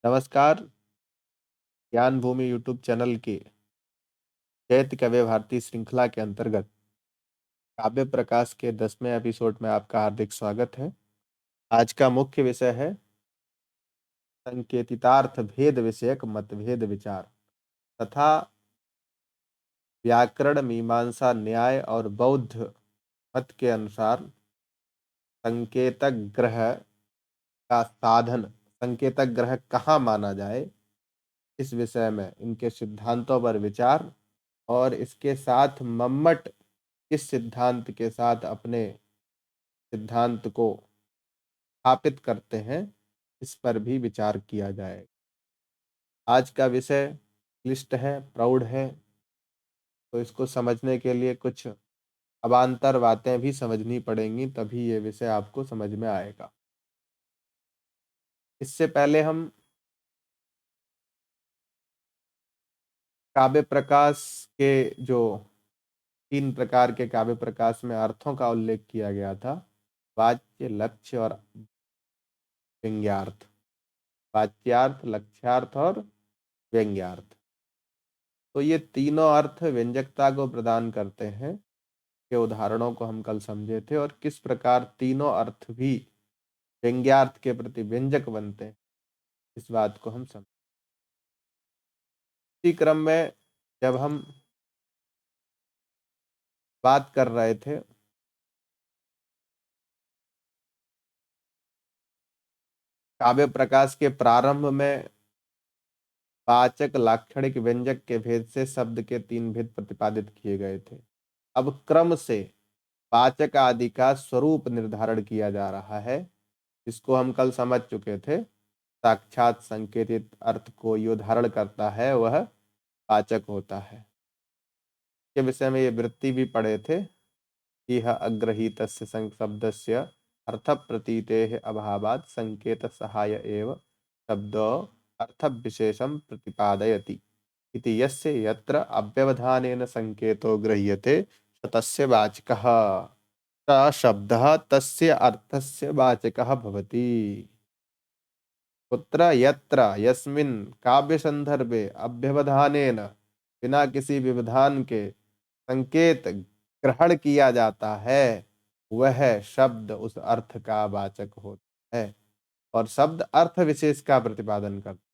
नमस्कार। ज्ञान भूमि YouTube channel के चैत्य काव्य भारती श्रृंखला के अंतर्गत काव्य प्रकाश के 10वें एपिसोड में आपका हार्दिक स्वागत है। आज का मुख्य विषय है संकेतितार्थ भेद विषयक मतभेद विचार तथा व्याकरण मीमांसा न्याय और बौद्ध मत के अनुसार संकेतक ग्रह का साधन, संकेतक ग्रह कहाँ माना जाए, इस विषय में इनके सिद्धांतों पर विचार और इसके साथ मम्मट किस सिद्धांत के साथ अपने सिद्धांत को स्थापित करते हैं, इस पर भी विचार किया जाए। आज का विषय क्लिष्ट है, प्रौढ़ है, तो इसको समझने के लिए कुछ अवान्तर बातें भी समझनी पड़ेंगी, तभी ये विषय आपको समझ में आएगा। इससे पहले हम काव्य प्रकाश के जो 3 प्रकार के काव्य प्रकाश में अर्थों का उल्लेख किया गया था, वाच्य, लक्ष्य और व्यंग्यार्थ। वाच्यार्थ, लक्ष्यार्थ और व्यंग्यार्थ। तो ये तीनों अर्थ व्यंजकता को प्रदान करते हैं के उदाहरणों को हम कल समझे थे और किस प्रकार तीनों अर्थ भी व्यंग्यार्थ के प्रति व्यंजक बनते हैं, इस बात को हम समझ। इसी क्रम में जब हम बात कर रहे थे काव्य प्रकाश के प्रारंभ में वाचक लाक्षणिक व्यंजक के भेद से शब्द के 3 भेद प्रतिपादित किए गए थे। अब क्रम से वाचक आदि का स्वरूप निर्धारण किया जा रहा है, इसको हम कल समझ चुके थे। साक्षात संकेतित अर्थ को यो धारण करता है वह वाचक होता है। के विषय में ये वृत्ति भी पढ़े थे कि यह अग्रहीतस्य शब्दस्य अर्थ प्रतीतेः अभावात् संकेत सहाय एव शब्दो अर्थ विशेषं प्रतिपादयति इति यस्य यत्र अव्यवधानेन संकेतो गृह्यते स तस्य वाचकः स शब्दः तस्य अर्थस्य वाचकः भवति। कुत्र यत्र यस्मिन् काव्य संदर्भे अव्यवधानेन बिना किसी व्यवधान के संकेत ग्रहण किया जाता है, वह शब्द उस अर्थ का वाचक होता है और शब्द अर्थ विशेष का प्रतिपादन करता है।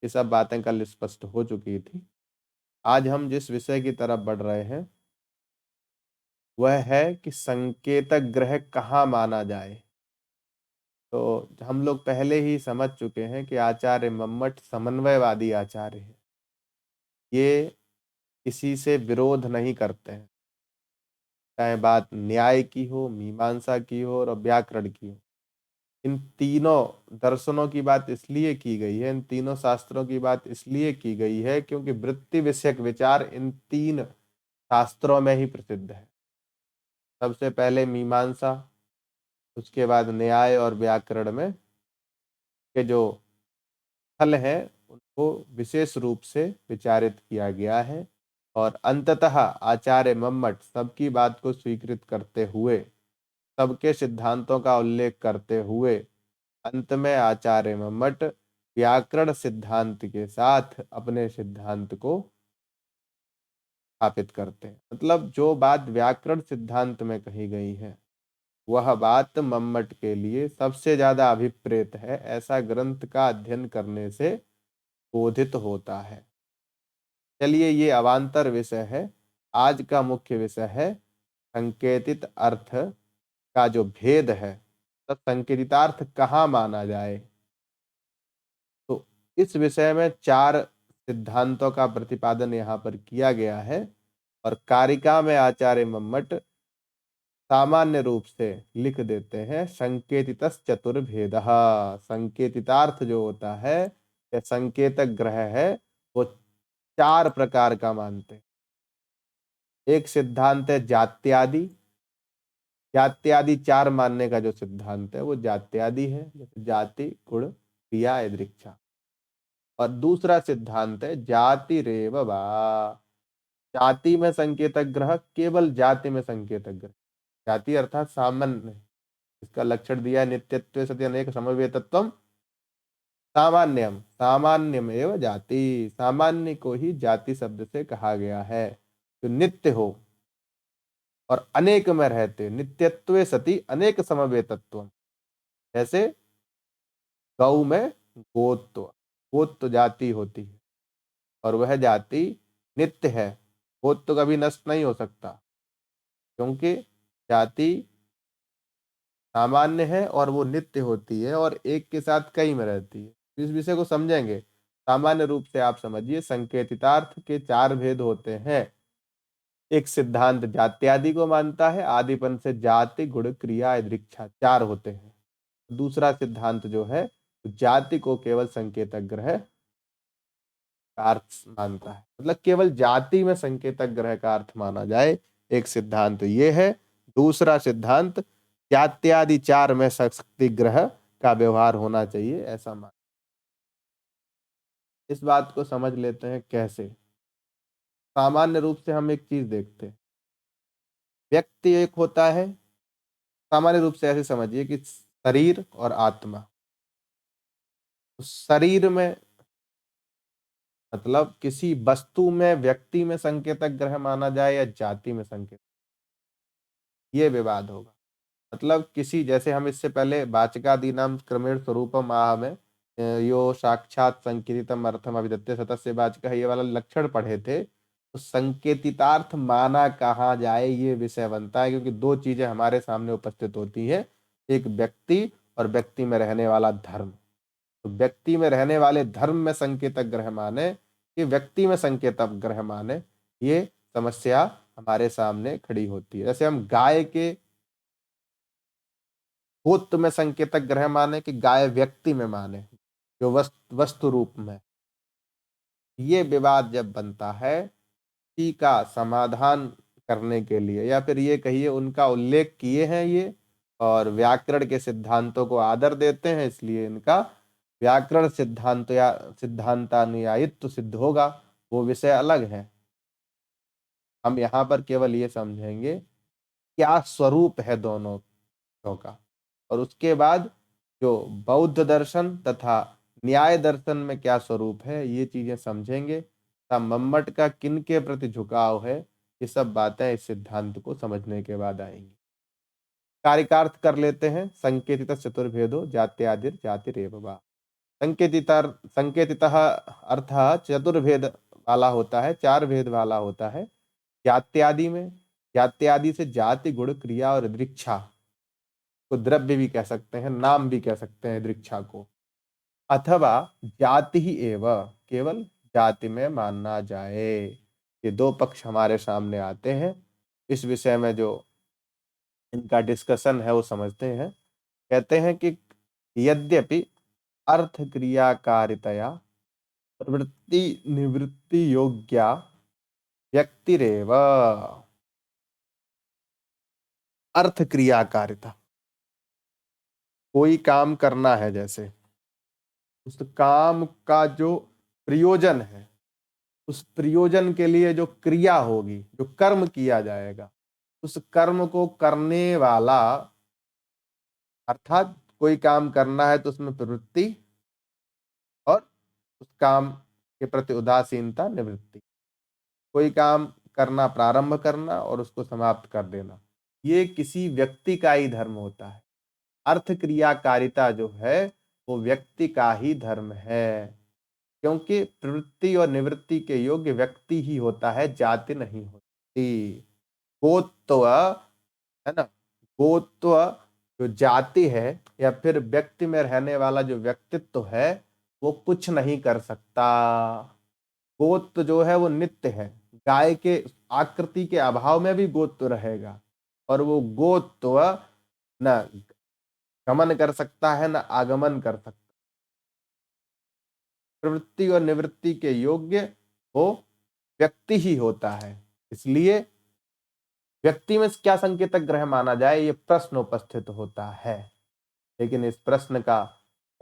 ये सब बातें कल स्पष्ट हो चुकी थी। आज हम जिस विषय की तरफ बढ़ रहे हैं वह है कि संकेतक ग्रह कहाँ माना जाए। तो हम लोग पहले ही समझ चुके हैं कि आचार्य मम्मट समन्वयवादी आचार्य हैं। ये किसी से विरोध नहीं करते हैं, चाहे बात न्याय की हो, मीमांसा की हो और व्याकरण की हो। इन तीनों दर्शनों की बात इसलिए की गई है, इन तीनों शास्त्रों की बात इसलिए की गई है क्योंकि वृत्ति विषयक विचार इन 3 शास्त्रों में ही प्रसिद्ध है। सबसे पहले मीमांसा, उसके बाद न्याय और व्याकरण में के जो फल है उनको विशेष रूप से विचारित किया गया है और अंततः आचार्य मम्मट सबकी बात को स्वीकृत करते हुए, सबके सिद्धांतों का उल्लेख करते हुए, अंत में आचार्य मम्मट व्याकरण सिद्धांत के साथ अपने सिद्धांत को स्थापित करते हैं। मतलब जो बात व्याकरण सिद्धांत में कही गई है वह बात मम्मट के लिए सबसे ज्यादा अभिप्रेत है, ऐसा ग्रंथ का अध्ययन करने से बोधित होता है। चलिए, ये अवान्तर विषय है। आज का मुख्य विषय है संकेतित अर्थ का जो भेद है, तब संकेतितार्थ कहाँ माना जाए। तो इस विषय में 4 सिद्धांतों का प्रतिपादन यहाँ पर किया गया है और कारिका में आचार्य मम्मट सामान्य रूप से लिख देते हैं संकेतितस् चतुर्भेदः। संकेतितार्थ जो होता है या संकेतक ग्रह है वो 4 प्रकार का मानते हैं। एक सिद्धांत है जात्यादि। जात्यादि 4 मानने का जो सिद्धांत है वो जात्यादि है, जैसे जाति, गुण, क्रिया, एदृच्छा। और दूसरा सिद्धांत है जाति रेव वा। जाति में संकेतक ग्रह केवल जाति में संकेतक ग्रह, जाति अर्थात सामान्य। इसका लक्षण दिया है नित्यत्व सति अनेक समवेतत्वम सामान्यम, सामान्यम एवं जाति, सामान्य को ही जाति शब्द से कहा गया है। जो नित्य हो और अनेक में रहते, नित्यत्वे सति अनेक समवेतत्व। जैसे गौ में गोत्व, गोत्व जाति होती है और वह जाति नित्य है। गोत्व कभी नष्ट नहीं हो सकता, क्योंकि जाति सामान्य है और वो नित्य होती है और एक के साथ कई में रहती है। इस विषय को समझेंगे। सामान्य रूप से आप समझिए, संकेतितार्थ के चार भेद होते हैं। एक सिद्धांत जात्यादि को मानता है, आदिपन से जाति गुण क्रिया दृक्षा चार होते हैं। दूसरा सिद्धांत जो है जाति को केवल संकेतक ग्रह का अर्थ मानता है, मतलब केवल जाति में संकेतक ग्रह का अर्थ माना जाए। एक सिद्धांत ये है। दूसरा सिद्धांत जात्यादि चार में शक्ति ग्रह का व्यवहार होना चाहिए, ऐसा मान। इस बात को समझ लेते हैं कैसे। सामान्य रूप से हम एक चीज देखते हैं, व्यक्ति एक होता है। सामान्य रूप से ऐसे समझिए कि शरीर और आत्मा। शरीर में मतलब किसी वस्तु में, व्यक्ति में संकेतक ग्रह माना जाए या जाति में संकेत, ये विवाद होगा। मतलब किसी, जैसे हम इससे पहले वाचकादीनाम क्रमेण स्वरूपम आह में यो साक्षात संकेतितम अर्थम अभिधत्ते सतस्य वाचक, ये वाला लक्षण पढ़े थे। तो संकेतितार्थ माना कहाँ जाए ये विषय बनता है, क्योंकि दो चीजें हमारे सामने उपस्थित होती हैं, एक व्यक्ति और व्यक्ति में रहने वाला धर्म। तो व्यक्ति में रहने वाले धर्म में संकेतक ग्रह माने कि व्यक्ति में संकेतक ग्रह माने, ये समस्या हमारे सामने खड़ी होती है। जैसे हम गाय के गोत्र में संकेतक ग्रह माने कि गाय व्यक्ति में माने, जो वस्तु रूप में। ये विवाद जब बनता है, इसी का समाधान करने के लिए, या फिर ये कहिए उनका उल्लेख किए हैं ये, और व्याकरण के सिद्धांतों को आदर देते हैं, इसलिए इनका व्याकरण सिद्धांत या सिद्धांतानुयायित्व सिद्ध होगा, वो विषय अलग है। हम यहाँ पर केवल ये समझेंगे क्या स्वरूप है दोनों का, और उसके बाद जो बौद्ध दर्शन तथा न्याय दर्शन में क्या स्वरूप है ये चीजें समझेंगे। तब मम्मट का किन के प्रति झुकाव है, ये सब बातें इस सिद्धांत को समझने के बाद आएंगी। कारिकार्थ कर लेते हैं। संकेतित चतुर्भेदो जात्यादिर जातिरेव वा। संकेतितः अर्थ चतुर्भेद वाला होता है, चार भेद वाला होता है। जात्यादि में, जात्यादि से जाति गुण क्रिया और दृक्षा को द्रव्य भी कह सकते हैं, नाम भी कह सकते हैं दृक्षा को। अथवा जाति ही एव, केवल जाति में मानना जाए। ये दो पक्ष हमारे सामने आते हैं। इस विषय में जो इनका डिस्कशन है वो समझते हैं। कहते हैं कि यद्यपि अर्थ क्रियाकारितया प्रवृत्ति निवृत्ति योग्या व्यक्तिरेव। अर्थ क्रियाकारिता, कोई काम करना है, जैसे उस काम का जो प्रयोजन है, उस प्रयोजन के लिए जो क्रिया होगी, जो कर्म किया जाएगा, उस कर्म को करने वाला, अर्थात कोई काम करना है तो उसमें प्रवृत्ति और उस काम के प्रति उदासीनता निवृत्ति। कोई काम करना, प्रारंभ करना और उसको समाप्त कर देना, ये किसी व्यक्ति का ही धर्म होता है। अर्थ क्रियाकारिता जो है वो व्यक्ति का ही धर्म है, क्योंकि प्रवृत्ति और निवृत्ति के योग्य व्यक्ति ही होता है, जाति नहीं होती। गोत्व है ना, गोत्व जो जाति है या फिर व्यक्ति में रहने वाला जो व्यक्तित्व है वो कुछ नहीं कर सकता। गोत्व जो है वो नित्य है, गाय के आकृति के अभाव में भी गोत्व रहेगा, और वो गोत्व न गमन कर सकता है न आगमन कर सकता। प्रवृत्ति और निवृत्ति के योग्य वो व्यक्ति ही होता है। इसलिए व्यक्ति में क्या संकेतक ग्रह माना जाए, ये प्रश्न उपस्थित होता है। लेकिन इस प्रश्न का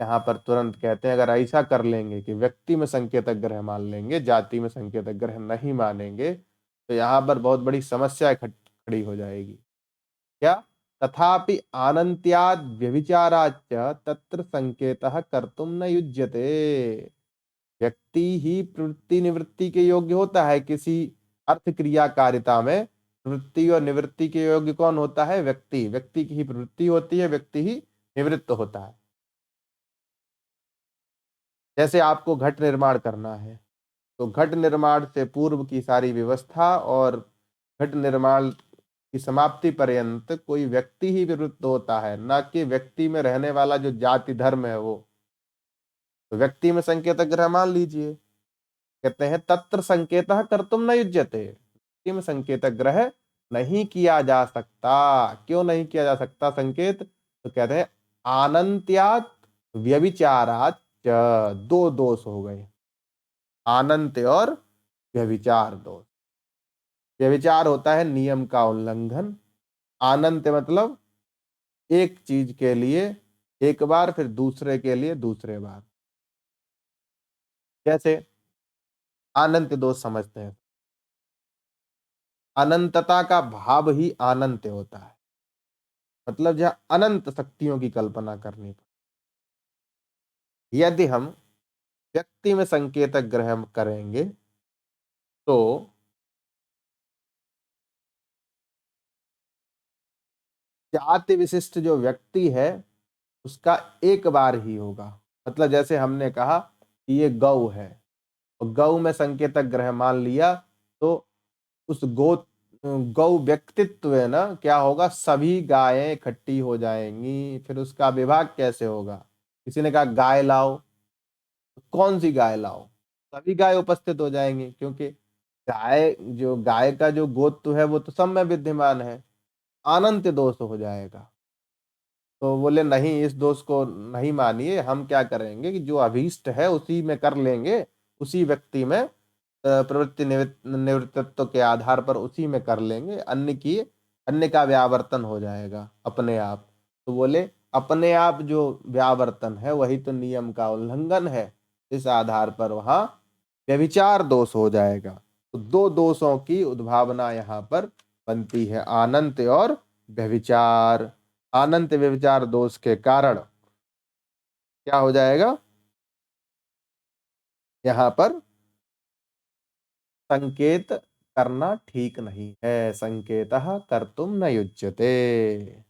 यहाँ पर तुरंत कहते हैं, अगर ऐसा कर लेंगे कि व्यक्ति में संकेतक ग्रह मान लेंगे, जाति में संकेतक ग्रह नहीं मानेंगे, तो यहाँ पर बहुत बड़ी समस्या खड़ी हो जाएगी। क्या? तथापि आनन्त्याद् व्यभिचाराच्च तत्र संकेतः कर्तुम न युज्यते। व्यक्ति ही प्रवृत्ति निवृत्ति के योग्य होता है किसी अर्थ क्रियाकारिता में। प्रवृत्ति और निवृत्ति के योग्य कौन होता है? व्यक्ति। व्यक्ति की ही प्रवृत्ति होती है, व्यक्ति ही निवृत्त होता है। जैसे आपको घट निर्माण करना है, तो घट निर्माण से पूर्व की सारी व्यवस्था और घट निर्माण की समाप्ति पर्यंत कोई व्यक्ति ही विवृत्त होता है, ना कि व्यक्ति में रहने वाला जो जाति धर्म है वो। तो व्यक्ति में संकेत ग्रह मान लीजिए, कहते हैं तत्र संकेतः कर्तुम न युज्यते। व्यक्ति में संकेत ग्रह नहीं किया जा सकता। क्यों नहीं किया जा सकता संकेत? तो कहते हैं आनंत्यात् व्यभिचारात् च, दो दोष हो गए, आनंत्य और व्यभिचार दोष। व्यभिचार होता है नियम का उल्लंघन, आनंत्य मतलब एक चीज के लिए एक बार, फिर दूसरे के लिए दूसरे बार। जैसे अनंत दोष समझते हैं, अनंतता का भाव ही अनंत होता है, मतलब जहां अनंत शक्तियों की कल्पना करनी पड़े। यदि हम व्यक्ति में संकेत ग्रह करेंगे तो जाति विशिष्ट जो व्यक्ति है उसका एक बार ही होगा। मतलब जैसे हमने कहा कि ये गौ है, और गौ में संकेतक ग्रह मान लिया, तो उस गौ व्यक्तित्व है ना, क्या होगा, सभी गायें इकट्ठी हो जाएंगी। फिर उसका विभाग कैसे होगा? किसी ने कहा गाय लाओ, तो कौन सी गाय लाओ? सभी गाय उपस्थित हो जाएंगे, क्योंकि गाय का जो गोत्व है वो तो सब में विद्यमान है। अनंत दोष हो जाएगा। तो बोले नहीं, इस दोष को नहीं मानिए, हम क्या करेंगे कि जो अभीष्ट है उसी में कर लेंगे, उसी व्यक्ति में प्रवृत्ति निवृत्तित्व के आधार पर उसी में कर लेंगे, अन्य का व्यावर्तन हो जाएगा अपने आप। तो बोले अपने आप जो व्यावर्तन है वही तो नियम का उल्लंघन है, इस आधार पर वहां व्यभिचार दोष हो जाएगा। तो दो दोषों की उद्भावना यहाँ पर बनती है, आनंत और व्यभिचार। अनंत व्यभिचार दोष के कारण क्या हो जाएगा? यहाँ पर संकेत करना ठीक नहीं है, संकेतः कर्तुम न युज्यते।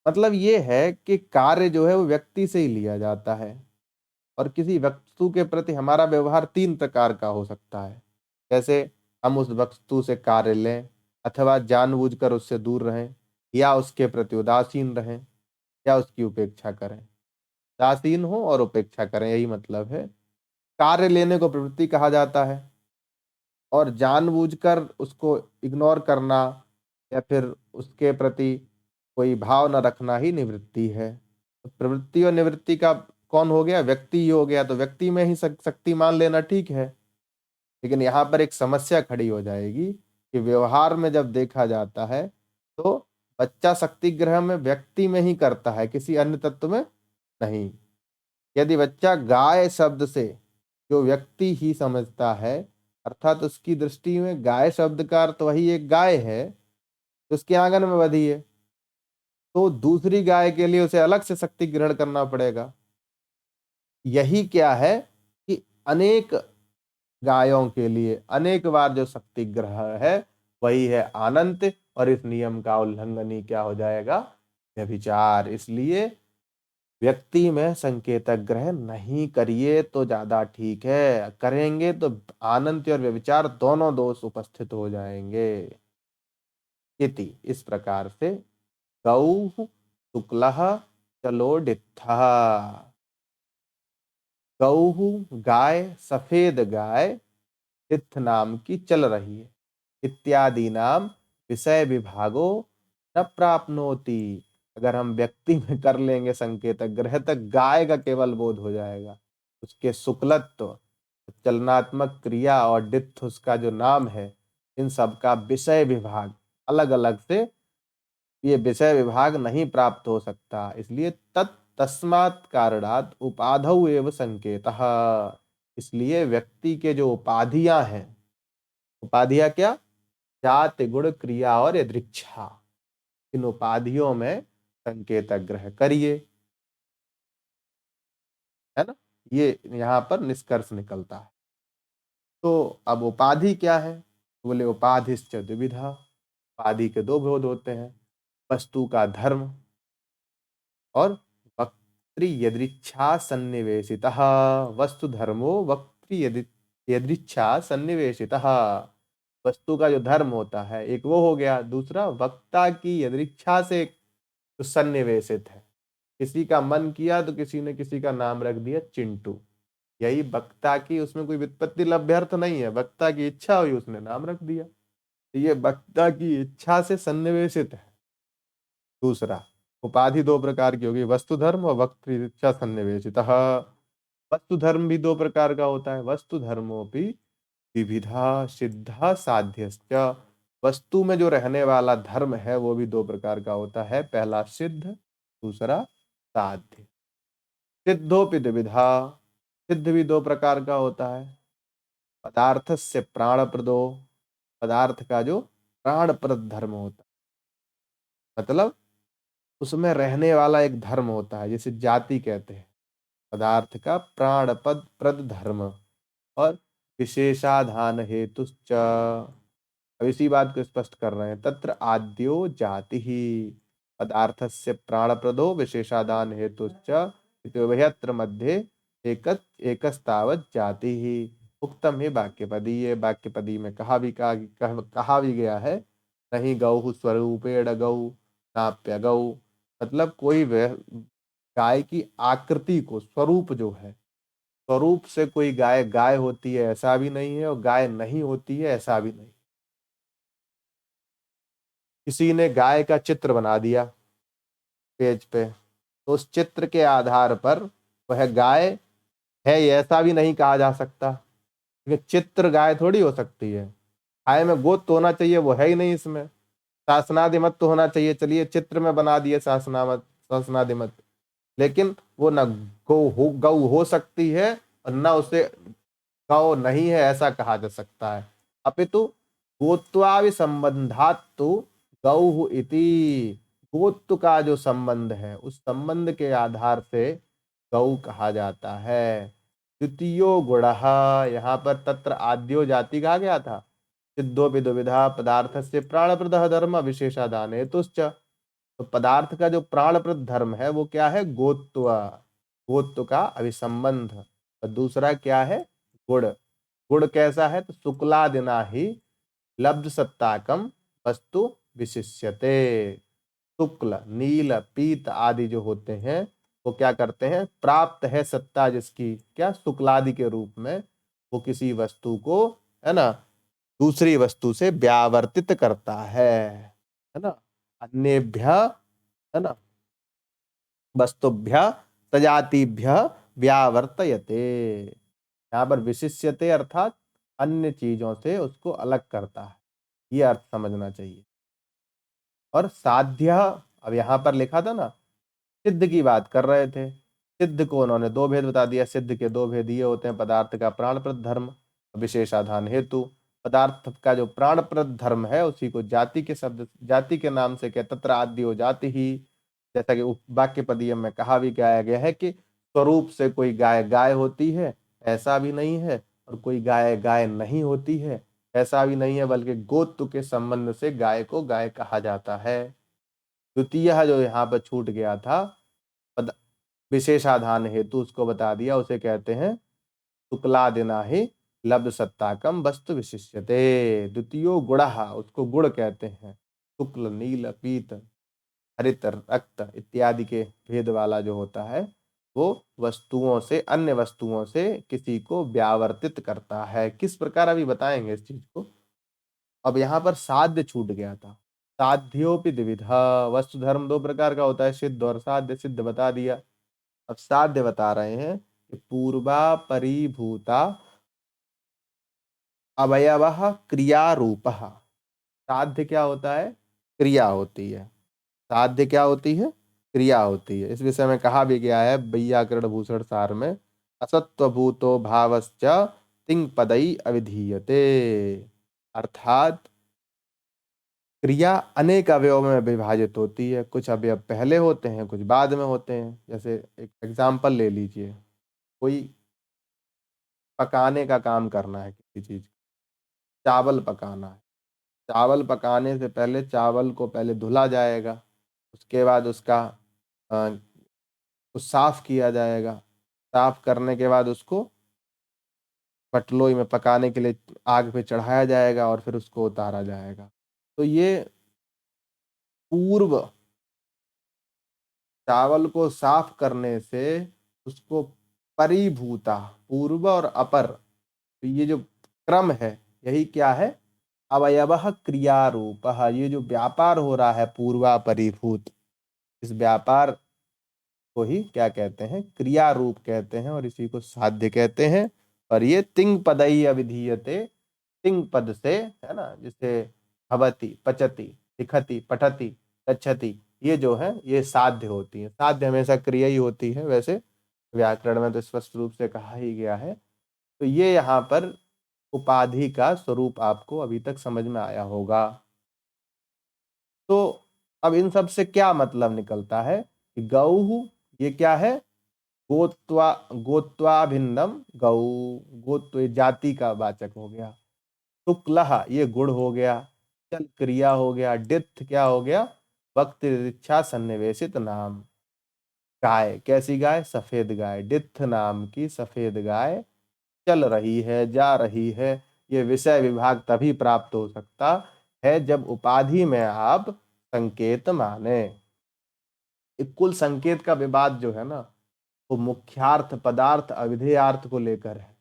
मतलब ये है कि कार्य जो है वो व्यक्ति से ही लिया जाता है, और किसी वस्तु के प्रति हमारा व्यवहार तीन प्रकार का हो सकता है। जैसे हम उस वस्तु से कार्य लें, अथवा जानबूझकर उससे दूर रहें, या उसके प्रति उदासीन रहें, या उसकी उपेक्षा करें। उदासीन हो और उपेक्षा करें, यही मतलब है। कार्य लेने को प्रवृत्ति कहा जाता है, और जानबूझकर उसको इग्नोर करना या फिर उसके प्रति कोई भाव न रखना ही निवृत्ति है। तो प्रवृत्ति और निवृत्ति का कौन हो गया? व्यक्ति ही हो गया। तो व्यक्ति में ही शक्ति मान लेना ठीक है, लेकिन यहाँ पर एक समस्या खड़ी हो जाएगी कि व्यवहार में जब देखा जाता है तो बच्चा शक्ति ग्रह में व्यक्ति में ही करता है, किसी अन्य तत्व में नहीं। यदि बच्चा गाय शब्द से जो व्यक्ति ही समझता है, अर्थात उसकी दृष्टि में गाय शब्द का अर्थ वही एक गाय है तो उसके आंगन में बधी है, तो दूसरी गाय के लिए उसे अलग से शक्ति ग्रहण करना पड़ेगा। यही क्या है कि अनेक गायों के लिए अनेक बार जो शक्ति ग्रह है वही है अनंत, और इस नियम का उल्लंघन ही क्या हो जाएगा? व्यभिचार। इसलिए व्यक्ति में संकेतक ग्रह नहीं करिए तो ज्यादा ठीक है, करेंगे तो आनंद और व्यभिचार दोनों दोष उपस्थित हो जाएंगे। इति, इस प्रकार से गौ शुक्ल चलोडित्थ। गौ गाय, सफेद गाय डित्थ नाम की चल रही है, इत्यादि नाम विषय विभागो न प्राप्नोति। अगर हम व्यक्ति में कर लेंगे संकेत ग्रह तक गाय का केवल बोध हो जाएगा, उसके शुक्लत्व, चलनात्मक क्रिया और डित्थ उसका जो नाम है, इन सब का विषय विभाग अलग अलग से ये विषय विभाग नहीं प्राप्त हो सकता। इसलिए तस्मात् कारणात् उपाधौ एव संकेतः। इसलिए व्यक्ति के जो उपाधियां हैं, उपाधियां क्या? जाति गुण क्रिया और यदृच्छा, इन उपाधियों में संकेत ग्रह करिए, है ना। ये यहाँ पर निष्कर्ष निकलता है। तो अब उपाधि क्या है? बोले उपाधिश्च द्विविधा, उपाधि के दो भेद होते हैं, वस्तु का धर्म और वक्त्री यदृच्छा सन्निवेशितः। वस्तु धर्मो वक्त्री यदृच्छा सन्निवेशितः। वस्तु का जो धर्म होता है एक वो हो गया, दूसरा वक्ता की यदृच्छा से जो सन्निवेशित है। किसी का मन किया तो किसी ने किसी का नाम रख दिया चिंटू, यही वक्ता की, उसमें कोई व्युत्पत्ति लभ्य अर्थ नहीं है, वक्ता की इच्छा हुई उसने नाम रख दिया, तो ये वक्ता की इच्छा से सन्निवेशित है। दूसरा, उपाधि दो प्रकार की होगी, वस्तु धर्म और वक्तृ इच्छा सन्निवेशितः। वस्तु धर्म भी दो प्रकार का होता है, वस्तु धर्मोपि विविधा सिद्धा साध्यश्च। वस्तु में जो रहने वाला धर्म है वो भी दो प्रकार का होता है, पहला सिद्ध, दूसरा साध्य। सिद्धोपि द्विविधा, सिद्ध भी दो प्रकार का होता है, पदार्थ से प्राणप्रदो, पदार्थ का जो प्राणप्रद धर्म होता है, मतलब उसमें रहने वाला एक धर्म होता है, जैसे जाति कहते हैं, पदार्थ का प्राणपद प्रद धर्म। और विशेषाधान हेतुश्च, अब इसी बात को स्पष्ट कर रहे हैं, तत्र आद्यो जाति ही पदार्थस्य प्राणप्रदो विशेषादान हेतुश्च इत्युभयत्र मध्ये एकस्तावत् जाति ही उक्तम ही वाक्यपदी। ये वाक्यपदी में कहा भी गया है, नहीं गौ स्वरूपेण गौ नाप्य गौ, मतलब कोई गाय की आकृति को, स्वरूप जो है, स्वरूप से कोई गाय गाय होती है ऐसा भी नहीं है, और गाय नहीं होती है ऐसा भी नहीं। किसी ने गाय का चित्र बना दिया पेज पे, तो उस चित्र के आधार पर वह गाय है ये ऐसा भी नहीं कहा जा सकता, क्योंकि चित्र गाय थोड़ी हो सकती है। गाय में गोत तो होना चाहिए, वो है ही नहीं इसमें। शासनादिमत तो होना चाहिए, चलिए चित्र में बना दिए शासनादिमत, लेकिन वो न गौ हो सकती है और न उसे गौ नहीं है ऐसा कहा जा सकता है। अपितु गोत्वावि संबंधात तो गौ इति, गोत्व का जो संबंध है उस संबंध के आधार से गौ कहा जाता है। द्वितीयो गुण, यहाँ पर तत्र आद्यो जाति कहा गया था, सिद्धोपि दुविधा पदार्थ से प्राणप्रद धर्म विशेषादान हेतुश्च। तो पदार्थ का जो प्राणप्रद धर्म है वो क्या है? गोत्व, गोत्व का अभिसंबंध। और दूसरा क्या है? गुण। गुण कैसा है? तो शुक्लादिना ही लब्ध सत्ताकम वस्तु विशिष्यते। शुक्ल, नील, पीत आदि जो होते हैं वो क्या करते हैं? प्राप्त है सत्ता जिसकी, क्या? शुक्लादि के रूप में वो किसी वस्तु को, है ना, दूसरी वस्तु से व्यावर्तित करता है ना। अन्येभ्य, है ना, वस्तुभ्य सजातिभ्य व्यावर्तयते। यहाँ पर विशिष्यते अर्थात अन्य चीजों से उसको अलग करता है, ये अर्थ समझना चाहिए। और साध्य, अब यहाँ पर लिखा था ना, सिद्ध की बात कर रहे थे, सिद्ध को उन्होंने दो भेद बता दिया। सिद्ध के दो भेद ये होते हैं, पदार्थ का प्राणप्रद धर्म, विशेषाधान हेतु। पदार्थ का जो प्राणप्रद धर्म है उसी को जाति के शब्द, जाति के नाम से, क्या? तत्र आद्यो जाति ही, जैसा कि वाक्य पदीय में कहा भी गया है कि स्वरूप से कोई गाय गाय होती है ऐसा भी नहीं है, और कोई गाय गाय नहीं होती है ऐसा भी नहीं है, बल्कि गोत्व के संबंध से गाय को गाय कहा जाता है। द्वितीय जो यहाँ पर छूट गया था, पद विशेषाधान हेतु, उसको बता दिया, उसे कहते हैं शुक्लादिना ही लब्ध सत्ताकम वस्तु विशिष्यते। द्वितीयो गुण, उसको गुण कहते हैं। शुक्ल, नील, पीत, हरित, रक्त इत्यादि के भेद वाला जो होता है वो वस्तुओं से, अन्य वस्तुओं से किसी को व्यावर्तित करता है। किस प्रकार अभी बताएंगे इस चीज को। अब यहाँ पर साध्य छूट गया था, साध्योपि द्विविधा। वस्तु धर्म दो प्रकार का होता है, सिद्ध और साध्य। सिद्ध बता दिया, अब साध्य बता रहे हैं कि पूर्वा परिभूता अवयव क्रिया रूप। साध्य क्या होता है? क्रिया होती है। साध्य क्या होती है? क्रिया होती है। इस विषय में कहा भी गया है वैयाकरण भूषण सार में, असत्वभूतो भावश्च तिंग पदई अविधीयते, अर्थात क्रिया अनेक अवयवों में विभाजित होती है, कुछ अवयव पहले होते हैं, कुछ बाद में होते हैं। जैसे एक एग्जाम्पल ले लीजिए, कोई पकाने का काम करना है किसी चीज, चावल पकाना है। चावल पकाने से पहले चावल को पहले धुला जाएगा, उसके बाद उसका अ, साफ किया जाएगा। साफ करने के बाद उसको पटलोई में पकाने के लिए आग पे चढ़ाया जाएगा और फिर उसको उतारा जाएगा। तो ये पूर्व चावल को साफ करने से उसको परिभूता, पूर्व और अपर, तो ये जो क्रम है, यही क्या है, अवयवः क्रियारूपः। ये जो व्यापार हो रहा है पूर्वा परिभूत, इस व्यापार को ही क्या कहते हैं, क्रिया रूप कहते हैं, और इसी को साध्य कहते हैं। और ये तिंग पदई अविधीयते, तिंग पद से, है ना, जिसे भवति, पचति, लिखति, पठति, गच्छति, ये जो है ये साध्य होती है। साध्य हमेशा क्रिया ही होती है, वैसे व्याकरण में तो स्पष्ट रूप से कहा ही गया है। तो ये यहाँ पर उपाधि का स्वरूप आपको अभी तक समझ में आया होगा। तो अब इन सब से क्या मतलब निकलता है कि गौ, ये क्या है, गोत्वा, गोत्वाभिन्नम गौ, गोत्व ये जाति का वाचक हो गया। शुक्लः ये गुण हो गया। चल क्रिया हो गया। डित्थ क्या हो गया, वक्त इच्छा सन्निवेशित नाम। गाय, कैसी गाय, सफेद गाय। डित्थ नाम की सफेद गाय चल रही है, जा रही है। ये विषय विभाग तभी प्राप्त हो सकता है जब उपाधि में आप संकेत माने। कुल संकेत का विवाद जो है ना, वो मुख्यार्थ, पदार्थ, अविधेयार्थ को लेकर है।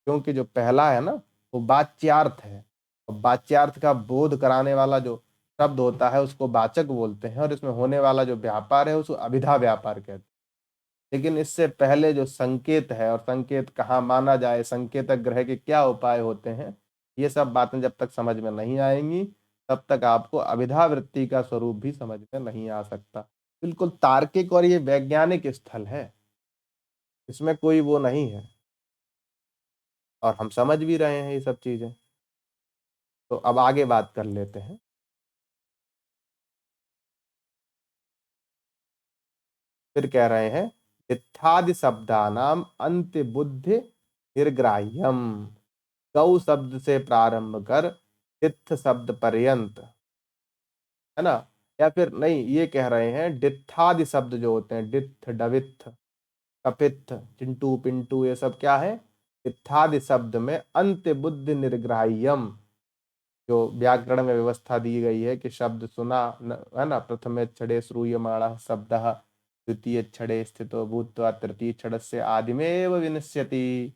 क्योंकि जो पहला है ना, वो वाच्यार्थ है, और वाच्यार्थ का बोध कराने वाला जो शब्द होता है उसको वाचक बोलते हैं, और इसमें होने वाला जो व्यापार है उसको अभिधा व्यापार कहते हैं। लेकिन इससे पहले जो संकेत है, और संकेत कहाँ माना जाए, संकेतक ग्रह के क्या उपाय होते हैं, ये सब बातें जब तक समझ में नहीं आएंगी तब तक आपको अभिधा वृत्ति का स्वरूप भी समझ में नहीं आ सकता। बिल्कुल तार्किक और ये वैज्ञानिक स्थल है, इसमें कोई वो नहीं है, और हम समझ भी रहे हैं ये सब चीजें। तो अब आगे बात कर लेते हैं। फिर कह रहे हैं, इत्थादि शब्दानाम अंत्य बुद्धि निर्ग्राह्यम। गौ शब्द से प्रारंभ कर इत्थ शब्द पर्यंत, है ना। या फिर नहीं, ये कह रहे हैं डित्थादि शब्द जो होते हैं, डित्थ, डवित्थ, कपित्थ, चिंटू, पिंटू, ये सब क्या है, इत्थादि शब्द में अंत्य बुद्धि निर्ग्राह्यम। जो व्याकरण में व्यवस्था दी गई है कि शब्द सुना है ना, प्रथमे क्षणे श्रूयमाणः शब्दः, द्वितीय क्षणे स्थितो भूत्वा तृतीय क्षण से आदिमेव विनश्यति।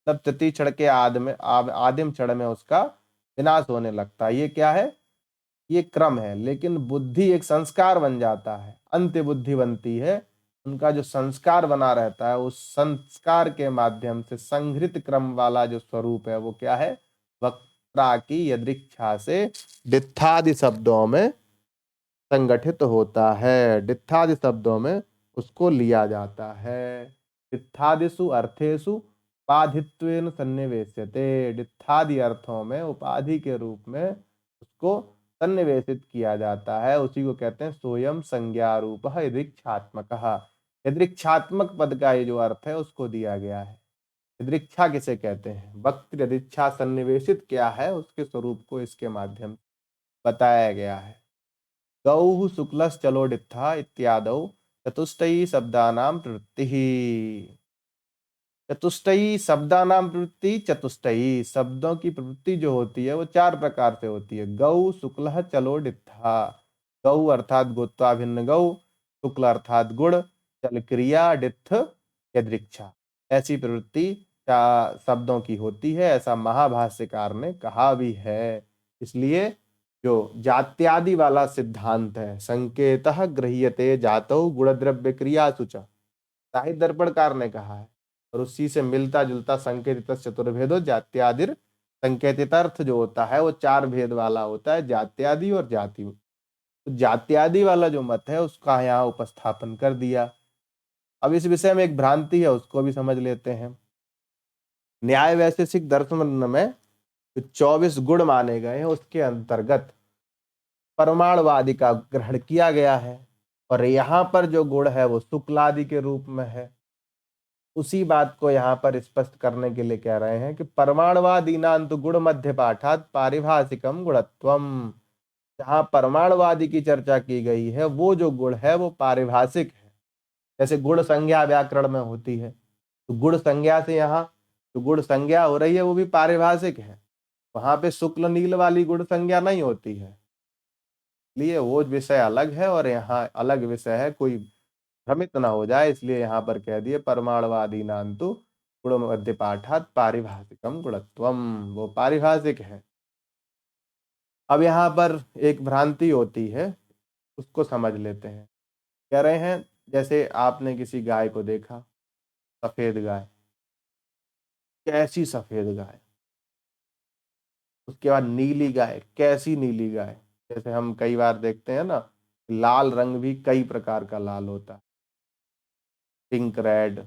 तब तृतीय क्षण के आदिम क्षण में उसका विनाश होने लगता है। ये क्या है, ये क्रम है। लेकिन बुद्धि एक संस्कार बन जाता है, अंत्य बुद्धि बनती है। उनका जो संस्कार बना रहता है, उस संस्कार के माध्यम से संघृत क्रम वाला जो स्वरूप है वो क्या है, वक्ता की यदृच्छा से डित्थादि शब्दों में संगठित होता है। डित्थादि शब्दों में उसको लिया जाता है। डित्थादिषु अर्थेषु उपाधित्वेन सन्निवेश्यते। डित्थादि अर्थों में उपाधि के रूप में उसको सन्निवेशित किया जाता है। उसी को कहते हैं सोयम संज्ञा रूप यदृच्छात्मक। यदृच्छात्मक पद का ये जो अर्थ है उसको दिया गया है। यदृच्छा किसे कहते हैं, वक्त यदृच्छा सन्निवेशित क्या है उसके स्वरूप को इसके माध्यम से बताया गया है। गौ शुक्लश्चलोडित्था इत्यादौ चतुष्टयी शब्दानां प्रवृत्ति। चतुष्टयी शब्दानां प्रवृत्ति, चतुष्टयी शब्दों की प्रवृत्ति जो होती है वो चार प्रकार से होती है। गौ, शुक्ल, चलोडित्था। गौ अर्थात गोत्वाभिन्न गौ, शुक्ल अर्थात गुण, चल क्रिया, डित्थ यदृच्छा। ऐसी प्रवृत्ति शब्दों की होती है, ऐसा महाभाष्यकार ने कहा भी है। इसलिए जो जात्यादि वाला सिद्धांत है, संकेतः गृह्यते जातौ गुणद्रव्य क्रियासु च, साहित्य दर्पणकार ने कहा है, और उसी से मिलता जुलता संकेतित चतुर्भेदो जात्यादिर। संकेतित अर्थ जो होता है वो चार भेद वाला होता है, जात्यादि और जाति। तो जात्यादि वाला जो मत है उसका यहाँ उपस्थापन कर दिया। अब इस विषय में एक भ्रांति है, उसको भी समझ लेते हैं। न्याय वैशेषिक दर्शन में जो 24 गुण माने गए हैं उसके अंतर्गत परमाणुवादी का ग्रहण किया गया है, और यहाँ पर जो गुण है वो शुक्लादि के रूप में है। उसी बात को यहाँ पर स्पष्ट करने के लिए कह रहे हैं कि परमाणुवादीनांतु गुण मध्य पाठात पारिभाषिकम गुणत्वम। जहाँ परमाणुवादी की चर्चा की गई है वो जो गुण है वो पारिभाषिक है। जैसे गुण संज्ञा व्याकरण में होती है, तो गुण संज्ञा से यहाँ जो गुण संज्ञा हो रही है वो भी पारिभाषिक है। वहां पे शुक्ल नील वाली गुण संज्ञा नहीं होती है, इसलिए वो विषय अलग है और यहाँ अलग विषय है, कोई भ्रमित ना हो जाए, इसलिए यहाँ पर कह दिए परमाणुवादी नान्तु गुण मध्य पाठात पारिभाषिकम गुणत्वम, वो पारिभाषिक है। अब यहाँ पर एक भ्रांति होती है, उसको समझ लेते हैं। कह रहे हैं जैसे आपने किसी गाय को देखा, सफेद गाय, कैसी सफेद गाय, उसके बाद नीली गाय, कैसी नीली गाय। जैसे हम कई बार देखते हैं ना, लाल रंग भी कई प्रकार का लाल होता है, pink red,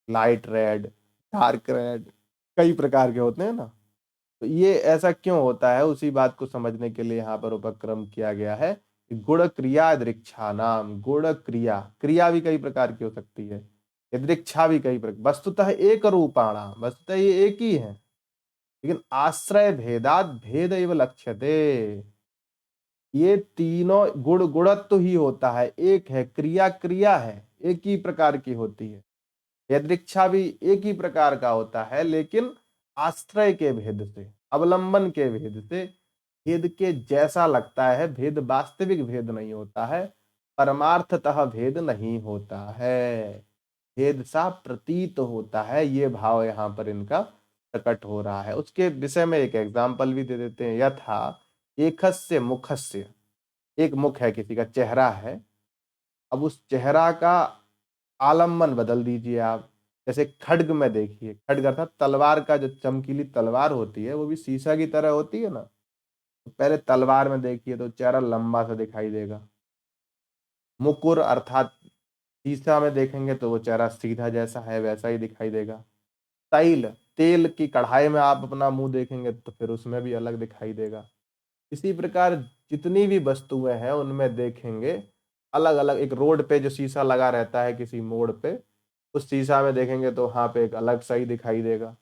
light red, dark red, कई प्रकार के होते हैं ना। तो ये ऐसा क्यों होता है, उसी बात को समझने के लिए यहाँ पर उपक्रम किया गया है कि गुण क्रिया दृक्षा नाम। गुण क्रिया, क्रिया भी कई प्रकार की हो सकती है, दृक्षा भी कई प्रकार, वस्तुतः एक रूपाणा, वस्तुतः ये एक ही है, लेकिन आश्रय भेदात भेद एव लक्ष्यते। ये तीनों गुण गुणत्व ही होता है, एक है, क्रिया क्रिया है, एक ही प्रकार की होती है, यदृच्छा भी एक ही प्रकार का होता है, लेकिन आश्रय के भेद से, अवलंबन के भेद से, भेद के जैसा लगता है, भेद वास्तविक भेद नहीं होता है, परमार्थतः भेद नहीं होता है, भेद सा प्रतीत होता है। ये भाव यहाँ पर इनका प्रकट हो रहा है। उसके विषय में एक एग्जाम्पल भी दे देते हैं। यथा एकस्य मुखस्य, एक मुख है, किसी का चेहरा है, अब उस चेहरा का आलम्बन बदल दीजिए आप। जैसे खड्ग में देखिए, खड्ग अर्थात तलवार का जो चमकीली तलवार होती है वो भी शीशा की तरह होती है ना। तो पहले तलवार में देखिए तो चेहरा लंबा सा दिखाई देगा। मुकुर अर्थात शीशा में देखेंगे तो वो चेहरा सीधा जैसा है वैसा ही दिखाई देगा। तैल, तेल की कढ़ाई में आप अपना मुंह देखेंगे तो फिर उसमें भी अलग दिखाई देगा। इसी प्रकार जितनी भी वस्तुएं हैं उनमें देखेंगे अलग अलग। एक रोड पे जो शीशा लगा रहता है किसी मोड़ पे, उस शीशा में देखेंगे तो वहां पे एक अलग सही दिखाई देगा।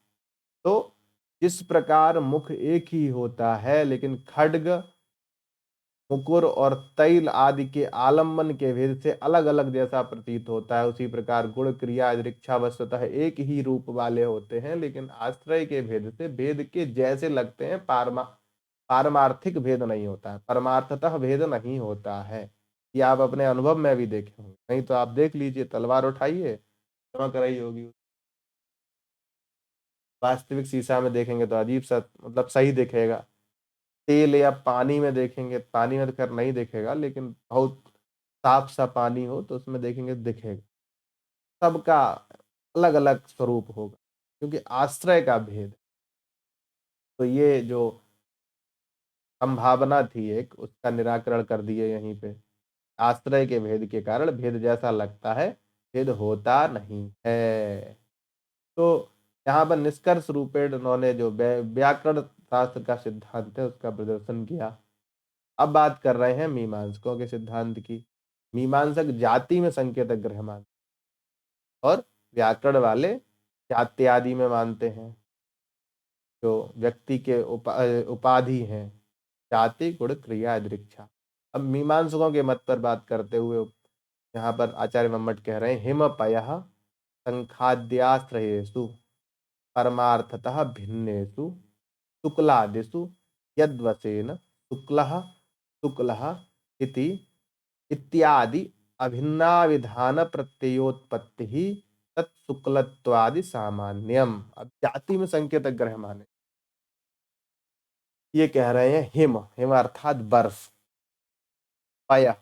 तो जिस प्रकार मुख एक ही होता है, लेकिन खड्ग, मुकुर और तैल आदि के आलम्बन के भेद से अलग अलग जैसा प्रतीत होता है, उसी प्रकार गुण क्रिया दृक्षा वस्तुतः एक ही रूप वाले होते हैं, लेकिन आश्रय के भेद से भेद के जैसे लगते हैं, पारमार्थिक भेद नहीं होता है, परमार्थतः भेद नहीं होता है। ये आप अपने अनुभव में भी देखे होंगे, नहीं तो आप देख लीजिए, तलवार उठाइए, चमक रही होगी, वास्तविक शीशा में देखेंगे तो अजीब सा, मतलब सही दिखेगा। तेल या पानी में देखेंगे, पानी में तो खैर नहीं दिखेगा, लेकिन बहुत साफ सा पानी हो तो उसमें देखेंगे तो दिखेगा। सबका अलग अलग स्वरूप होगा, क्योंकि आश्रय का भेद। तो ये जो संभावना थी एक, उसका निराकरण कर दिए यहीं पे। आश्रय के भेद के कारण भेद जैसा लगता है, भेद होता नहीं है। तो यहाँ पर निष्कर्ष रूपेण उन्होंने जो व्याकरण शास्त्र का सिद्धांत है उसका प्रदर्शन किया। अब बात कर रहे हैं मीमांसकों के सिद्धांत की। मीमांसक जाति में संकेतक ग्रह मानते, और व्याकरण वाले जाति आदि में मानते हैं, जो व्यक्ति के उपाधि हैं, जाति गुण क्रिया दृक्षा। अब मीमांसकों के मत पर बात करते हुए यहाँ पर आचार्य मम्मट कह रहे हैं, हिम पयः संखाद्याश्रयेषु परमार्थतः भिन्नेषु शुक्लादिषु यद्वशेन शुक्लः शुक्लः इति इत्यादि अभिन्नाविधान प्रत्ययोत्पत्ति ही तत्शुक्लत्वादि सामान्यम। अब जाति में संकेतक ग्रह माने, ये कह रहे हैं हिम, हिम अर्थात बर्फ, पय,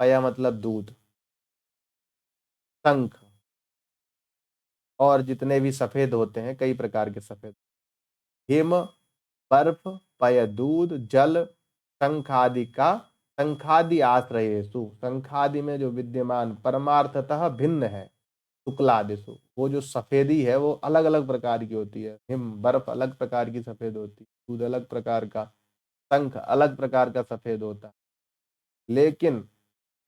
पय मतलब दूध, शंख, और जितने भी सफेद होते हैं, कई प्रकार के सफेद, हिम, बर्फ, पय दूध, जल, शंख आदि का, शंखादि आश्रयेषु, शंखादि में जो विद्यमान परमार्थतः भिन्न है, शुक्लादिषु, वो जो सफेदी है वो अलग अलग प्रकार की होती है। हिम बर्फ अलग प्रकार की सफेद होती है, दूध अलग प्रकार का, शंख अलग प्रकार का सफेद होता है। लेकिन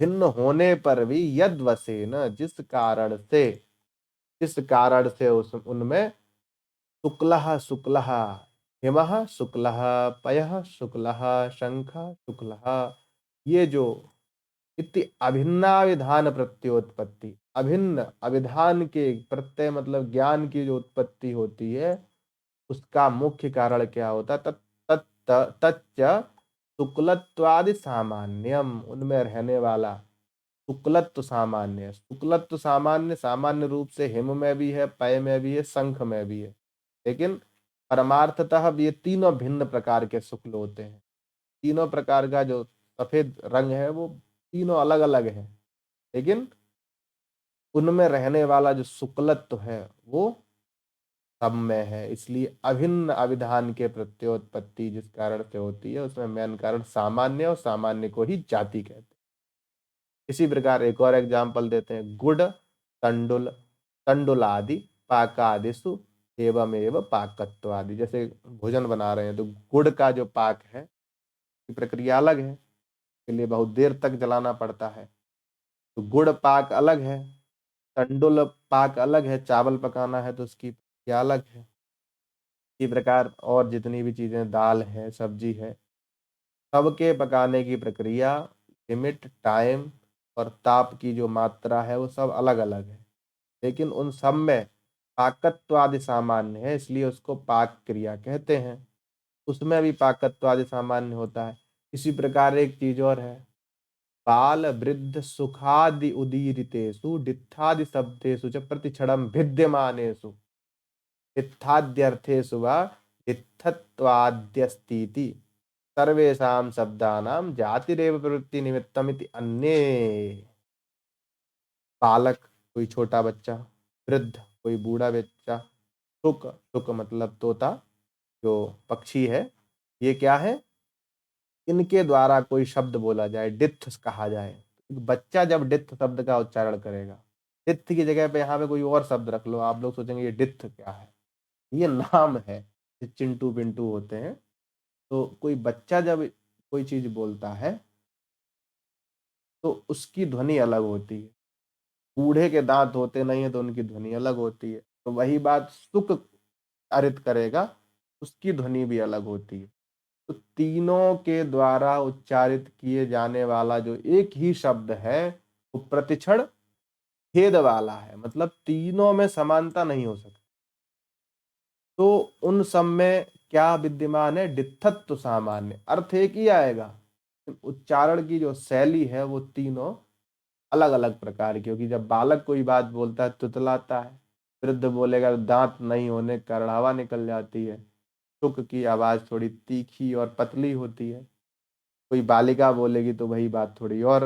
भिन्न होने पर भी यद वसेन, जिस कारण से उस उनमें शुक्लः शुक्लः, हिमः शुक्लः, पयः शुक्लः, शंखः शुक्लः, ये जो इति अभिन्नाविधान प्रत्योत्पत्ति, अभिन्न अभिधान के प्रत्यय मतलब ज्ञान की जो उत्पत्ति होती है, उसका मुख्य कारण क्या होता है? तच्च शुक्लत्वादि सामान्यम, उनमें रहने वाला शुक्लत्व सामान्य है। शुक्लत्व सामान्य सामान्य रूप से हिम में भी है, पय में भी है, शंख में भी है। लेकिन परमार्थतः ये तीनों भिन्न प्रकार के शुक्ल होते हैं। तीनों प्रकार का जो सफेद रंग है वो तीनों अलग अलग है, लेकिन उनमें रहने वाला जो शुक्लत्व है वो सब में है। इसलिए अभिन्न अभिधान के प्रत्योत्पत्ति जिस कारण से होती है उसमें मेन कारण सामान्य, और सामान्य को ही जाति कहते हैं। इसी प्रकार एक और एग्जाम्पल देते हैं, गुड़ तंडुल, तंडुलादि पाकादिषु एवं एवं पाकत्व आदि। जैसे भोजन बना रहे हैं तो गुड़ का जो पाक है की प्रक्रिया अलग है, के लिए बहुत देर तक जलाना पड़ता है, तो गुड़ पाक अलग है। तंडुल पाक अलग है, चावल पकाना है तो उसकी प्रक्रिया अलग है। इसी प्रकार और जितनी भी चीजें, दाल है, सब्जी है, सबके पकाने की प्रक्रिया, लिमिट, टाइम और ताप की जो मात्रा है वो सब अलग अलग है। लेकिन उन सब में पाकत्वादि सामान्य है, इसलिए उसको पाक क्रिया कहते हैं। उसमें भी पाकत्वादि सामान्य होता है। इसी प्रकार एक चीज और है, बाल वृद्ध सुखादि उदीरितेषु डित्थादि शब्देषु च प्रतिक्षणम भिद्यमानेषु डित्थाद्यर्थेषु वा डित्थत्वाद्यस्तीति सर्वेषां शब्दानां जातिरेव प्रवृत्ति निमित्तमिति अन्ये। बालक कोई छोटा बच्चा, वृद्ध कोई बूढ़ा बच्चा, शुक, शुक मतलब तोता जो पक्षी है, ये क्या है, इनके द्वारा कोई शब्द बोला जाए, डित्थ कहा जाए। बच्चा जब डित्थ शब्द का उच्चारण करेगा, डित्थ की जगह पे यहाँ पे कोई और शब्द रख लो, आप लोग सोचेंगे ये डित्थ क्या है, ये नाम है। ये चिंटू पिंटू होते हैं। तो कोई बच्चा जब कोई चीज बोलता है तो उसकी ध्वनि अलग होती है। बूढ़े के दांत होते नहीं है तो उनकी ध्वनि अलग होती है। तो वही बात सुक अरित करेगा, उसकी ध्वनि भी अलग होती है। तो तीनों के द्वारा उच्चारित किए जाने वाला जो एक ही शब्द है वो प्रतिक्षण भेद वाला है, मतलब तीनों में समानता नहीं हो सकती। तो उन सब में क्या विद्यमान है, डित्थत्व सामान्य, अर्थ एक ही आएगा, उच्चारण की जो शैली है वो तीनों अलग अलग प्रकार की। क्योंकि जब बालक कोई बात बोलता है तुतलाता है, वृद्ध बोलेगा तो दांत नहीं होने के कारण हवा निकल जाती है, शुक की आवाज थोड़ी तीखी और पतली होती है, कोई बालिका बोलेगी तो वही बात थोड़ी और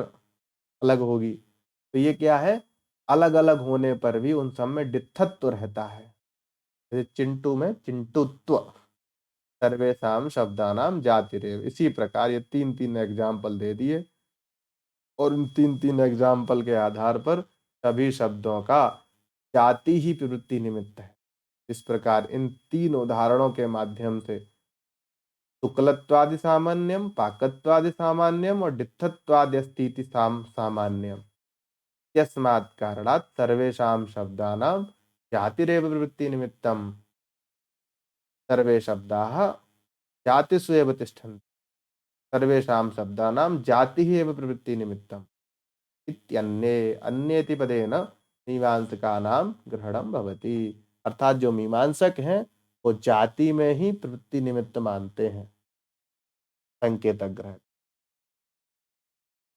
अलग होगी। तो ये क्या है, अलग अलग होने पर भी उन सब में डित्थत्व रहता है। जैसे चिंटू में चिंटुत्व, सर्वेशम शब्दानाम जातिरेव। इसी प्रकार ये तीन तीन एग्जाम्पल दे दिए, और उन तीन तीन एग्जाम्पल के आधार पर सभी शब्दों का जाति ही प्रवृत्ति निमित्त है। इस प्रकार इन तीन उदाहरणों के माध्यम से शुक्लत्वादि सामान्यम, पाकत्वादि सामान्यम और डित्थत्वादि स्थिति सामान्यम, यस्मात् कारणात् सर्वेषां शब्दानां जातिरेव प्रवृत्ति निमित्तम, सर्वे शब्दाः जातिषु एव तिष्ठन्ति, सर्वेषां शब्दानां जातिः एव प्रवृत्ति निमित्तम इत्यन्ये, अन्येति पदेन मीमांसकानां ग्रहणं भवति। अर्थात जो मीमांसक हैं वो जाति में ही प्रवृत्ति निमित्त मानते हैं संकेतक ग्रह।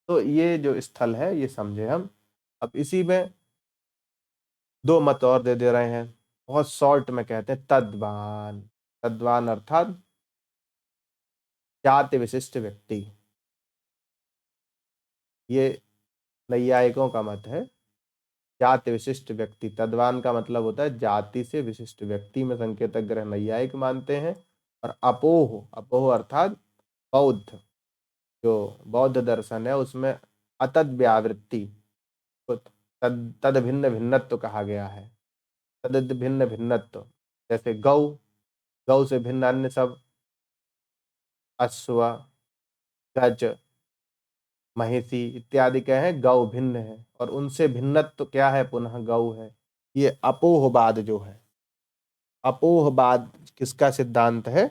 तो ये जो स्थल है ये समझे हम। अब इसी में दो मत और दे रहे हैं, बहुत शॉर्ट में कहते हैं तद्वान। तद्वान अर्थात जाति विशिष्ट व्यक्ति, ये नैयायिकों का मत है। जाति विशिष्ट व्यक्ति, तद्वान का मतलब होता है जाति से विशिष्ट व्यक्ति में संकेतक ग्रह नैयायिक मानते हैं। और अपोह, अपोह अर्थात बौद्ध, जो बौद्ध दर्शन है उसमें अतद व्यावृत्ति, तो तद भिन्न भिन्नत्व कहा गया है। तद भिन्न भिन्नत्व, जैसे गौ, गौ से भिन्न अन्य सब अश्व, गज, महिषी इत्यादि क्या है, गौ भिन्न है, और उनसे भिन्नत्व तो क्या है, पुनः गौ है। ये अपोहवाद जो है, अपोहवाद किसका सिद्धांत है,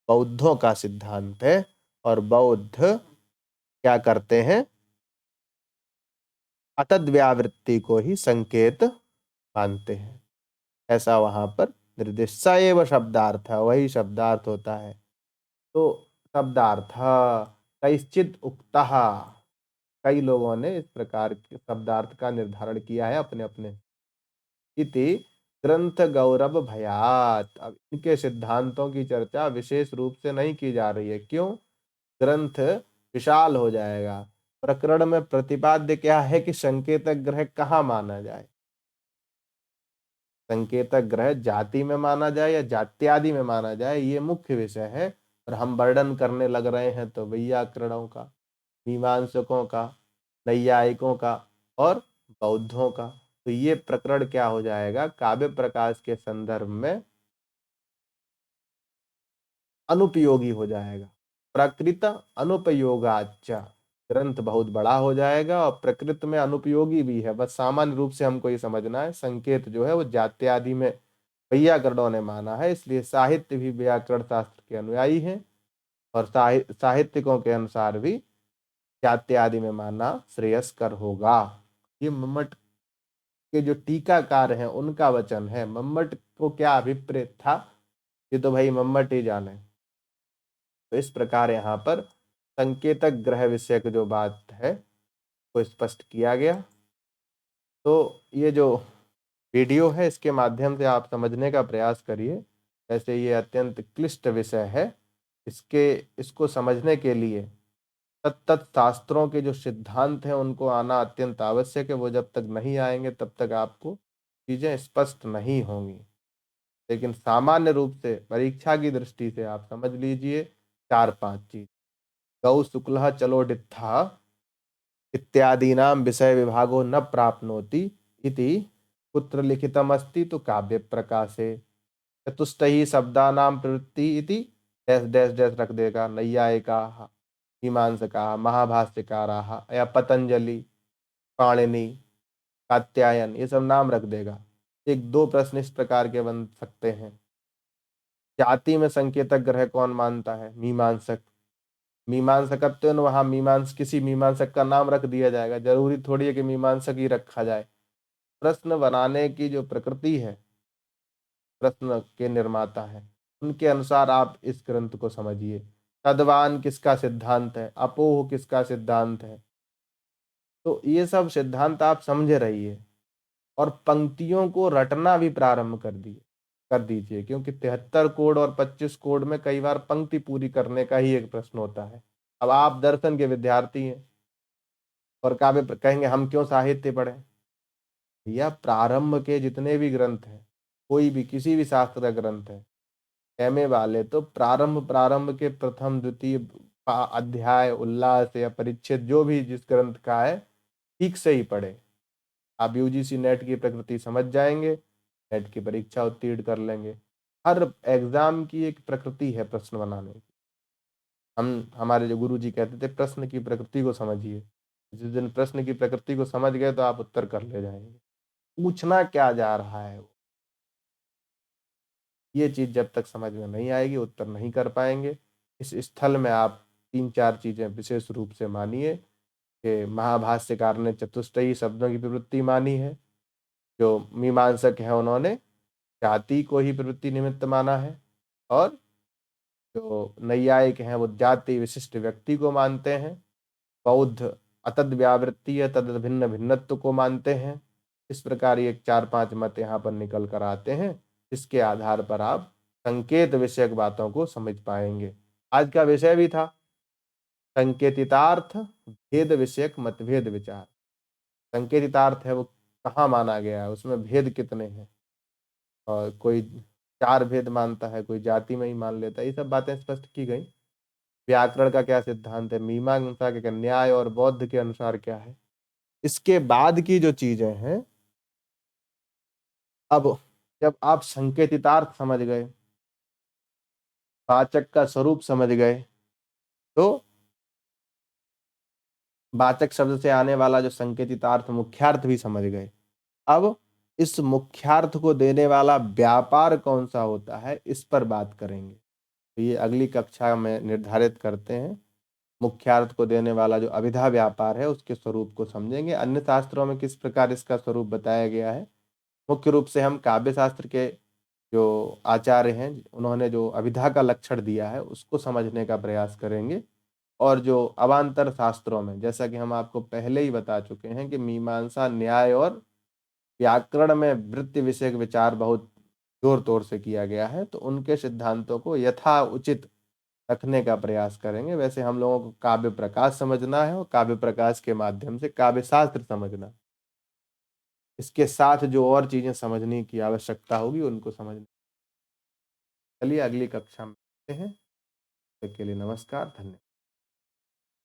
बौद्धों का सिद्धांत है। और बौद्ध क्या करते हैं, अतद्व्यावृत्ति को ही संकेत मानते हैं। ऐसा वहां पर निर्देश, स एव शब्दार्थ, वही शब्दार्थ होता है। तो शब्दार्थ कैश्चित उक्तः, कई लोगों ने इस प्रकार के शब्दार्थ का निर्धारण किया है अपने अपने। इति ग्रंथ गौरव भयात, अब इनके सिद्धांतों की चर्चा विशेष रूप से नहीं की जा रही है। क्यों, ग्रंथ विशाल हो जाएगा। प्रकरण में प्रतिपाद्य क्या है कि संकेतक ग्रह कहाँ माना जाए, संकेतक ग्रह जाति में माना जाए या जात्यादि में माना जाए, ये मुख्य विषय है। और हम वर्णन करने लग रहे हैं तो वैयाकरणों का, मीमांसकों का, नैयायिकों का और बौद्धों का। तो ये प्रकरण क्या हो जाएगा, काव्य प्रकाश के संदर्भ में अनुपयोगी हो जाएगा। प्रकृत अनुपयोगाच, ग्रंथ बहुत बड़ा हो जाएगा और प्रकृत में अनुपयोगी भी है। बस सामान्य रूप से हमको ये समझना है, संकेत जो है वो जात्यादि में वैयाकरणों ने माना है, इसलिए साहित्य भी व्याकरण शास्त्र के अनुयायी हैं। और साहित्यिकों के अनुसार भी जात्यादि में मानना श्रेयस्कर होगा। ये मम्मट के जो टीकाकार हैं उनका वचन है। मम्मट को क्या अभिप्रेत था, ये तो भाई मम्मट ही जाने। तो इस प्रकार यहाँ पर संकेतक ग्रह विषयक जो बात है वो स्पष्ट किया गया। तो ये जो वीडियो है इसके माध्यम से आप समझने का प्रयास करिए। वैसे ये अत्यंत क्लिष्ट विषय है, इसको समझने के लिए तत्त शास्त्रों के जो सिद्धांत हैं उनको आना अत्यंत आवश्यक है। वो जब तक नहीं आएंगे तब तक आपको चीजें स्पष्ट नहीं होंगी। लेकिन सामान्य रूप से परीक्षा की दृष्टि से आप समझ लीजिए चार पांच चीज। गौ शुक्ल चलो डित्था इत्यादीनां विषय विभागो न प्राप्नोति इति कुत्र लिखितमस्ति तो काव्य प्रकाशे। चतुष्टयी शब्दानां प्रवृत्ति इति डैश डैश डैश रख देगा, नैयायिकाः, मीमांसकाः, महाभाष्यकाराः या पतंजलि, पाणिनि, कात्यायन, ये सब नाम रख देगा। एक दो प्रश्न इस प्रकार के बन सकते हैं। जाति में संकेतक ग्रह कौन मानता है, मीमांसक। मीमांसकत्व वहां मीमांस किसी मीमांसक का नाम रख दिया जाएगा, जरूरी थोड़ी है कि मीमांसक ही रखा जाए। प्रश्न बनाने की जो प्रकृति है, प्रश्न के निर्माता है, उनके अनुसार आप इस ग्रंथ को समझिए। तद्वान किसका सिद्धांत है, अपोह किसका सिद्धांत है, तो ये सब सिद्धांत आप समझे रहिए। और पंक्तियों को रटना भी प्रारंभ कर दीजिए, क्योंकि 73 कोड और 25 कोड में कई बार पंक्ति पूरी करने का ही एक प्रश्न होता है। अब आप दर्शन के विद्यार्थी हैं और काव्य कहेंगे हम क्यों साहित्य पढ़ें। भैया प्रारंभ के जितने भी ग्रंथ हैं, कोई भी किसी भी शास्त्र का ग्रंथ है, एमए वाले तो प्रारंभ प्रारंभ के प्रथम द्वितीय अध्याय, उल्लास या परिच्छेद जो भी जिस ग्रंथ का है ठीक से ही पढ़े। आप यूजीसी नेट की प्रकृति समझ जाएंगे, नेट की परीक्षा उत्तीर्ण कर लेंगे। हर एग्जाम की एक प्रकृति है प्रश्न बनाने की। हमारे जो गुरु जी कहते थे प्रश्न की प्रकृति को समझिए। जिस दिन प्रश्न की प्रकृति को समझ गए तो आप उत्तर कर ले जाएंगे। पूछना क्या जा रहा है, ये चीज जब तक समझ में नहीं आएगी उत्तर नहीं कर पाएंगे। इस स्थल में आप तीन चार चीजें विशेष रूप से मानिए कि महाभाष्यकार ने चतुष्टयी शब्दों की प्रवृत्ति मानी है, जो मीमांसक है उन्होंने जाति को ही प्रवृत्ति निमित्त माना है, और जो नैयायिक हैं वो जाति विशिष्ट व्यक्ति को मानते हैं। बौद्ध अतद व्यावृत्ति है, तद भिन्न भिन्नत्व को मानते हैं। इस प्रकार ये चार पांच मत यहाँ पर निकल कर आते हैं। इसके आधार पर आप संकेत विषयक बातों को समझ पाएंगे। आज का विषय भी था संकेतितार्थ भेद विषयक मतभेद विचार। संकेतितार्थ है वो कहाँ माना गया है, उसमें भेद कितने हैं, और कोई चार भेद मानता है, कोई जाति में ही मान लेता है, ये सब बातें स्पष्ट की गई। व्याकरण का क्या सिद्धांत है, मीमांसा के क्या, न्याय और बौद्ध के अनुसार क्या है। इसके बाद की जो चीजें हैं, अब जब आप संकेतितार्थ समझ गए, वाचक का स्वरूप समझ गए, तो वाचक शब्द से आने वाला जो संकेतितार्थ मुख्यार्थ भी समझ गए। अब इस मुख्यार्थ को देने वाला व्यापार कौन-सा होता है, इस पर बात करेंगे। तो ये अगली कक्षा में निर्धारित करते हैं। मुख्यार्थ को देने वाला जो अभिधा व्यापार है, उसके स्वरूप को समझेंगे। अन्य शास्त्रों में किस प्रकार इसका स्वरूप बताया गया है। मुख्य रूप से हम काव्य शास्त्र के जो आचार्य हैं, उन्होंने जो अभिधा का लक्षण दिया है, उसको समझने का प्रयास करेंगे। और जो अवान्तर शास्त्रों में, जैसा कि हम आपको पहले ही बता चुके हैं कि मीमांसा, न्याय और व्याकरण में वृत्ति विषयक विचार बहुत जोर तोर से किया गया है, तो उनके सिद्धांतों को यथा उचित रखने का प्रयास करेंगे। वैसे हम लोगों को काव्य प्रकाश समझना है और काव्य प्रकाश के माध्यम से काव्य शास्त्र समझना है। इसके साथ जो और चीजें समझने की आवश्यकता होगी उनको समझना। चलिए अगली कक्षा में मिलते हैं। तब तक के लिए नमस्कार, धन्यवाद।